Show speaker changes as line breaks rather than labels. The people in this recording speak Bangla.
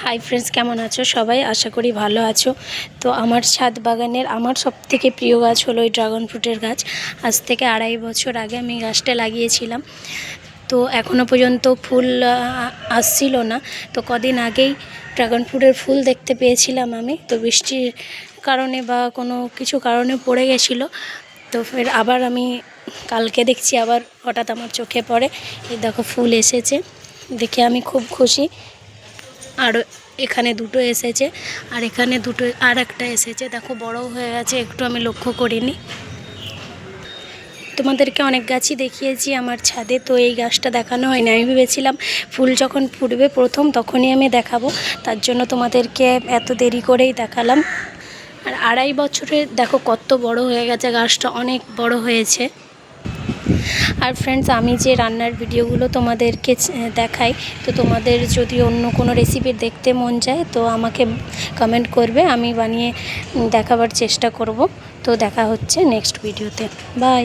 হাই ফ্রেন্ডস, কেমন আছো সবাই? আশা করি ভালো আছো। তো আমার ছাদ বাগানের আমার সবথেকে প্রিয় গাছ হলো ওই ড্রাগন ফ্রুটের গাছ। আজ থেকে 2.5 বছর আগে আমি গাছটা লাগিয়েছিলাম। তো এখনও পর্যন্ত ফুল আসছিল না। তো কদিন আগেই ড্রাগন ফ্রুটের ফুল দেখতে পেয়েছিলাম আমি। তো বৃষ্টির কারণে বা কোনো কিছু কারণে পড়ে গেছিলো। তো ফের আবার আমি কালকে দেখছি, আবার হঠাৎ আমার চোখে পড়ে, এই দেখো ফুল এসেছে। দেখে আমি খুব খুশি। আর এখানে দুটো এসেছে, আর এখানে দুটো, আর একটা এসেছে। দেখো বড় হয়ে গেছে, একটু আমি লক্ষ্য করিনি। তোমাদেরকে অনেক গাছই দেখিয়েছি আমার ছাদে, তো এই গাছটা দেখানো হয়নি। আমি ভেবেছিলাম ফুল যখন ফুটবে প্রথম তখনই আমি দেখাবো, তার জন্য তোমাদেরকে এত দেরি করেই দেখালাম। আর 2.5 বছরে দেখো কত বড় হয়ে গেছে গাছটা, অনেক বড় হয়েছে। আর ফ্রেন্ডস, আমি যে রান্নার ভিডিওগুলো তোমাদেরকে দেখাই, তো তোমাদের যদি অন্য কোনো রেসিপি দেখতে মন যায় তো আমাকে কমেন্ট করবে, আমি বানিয়ে দেখাবার চেষ্টা করব। তো দেখা হচ্ছে নেক্সট ভিডিওতে। বাই।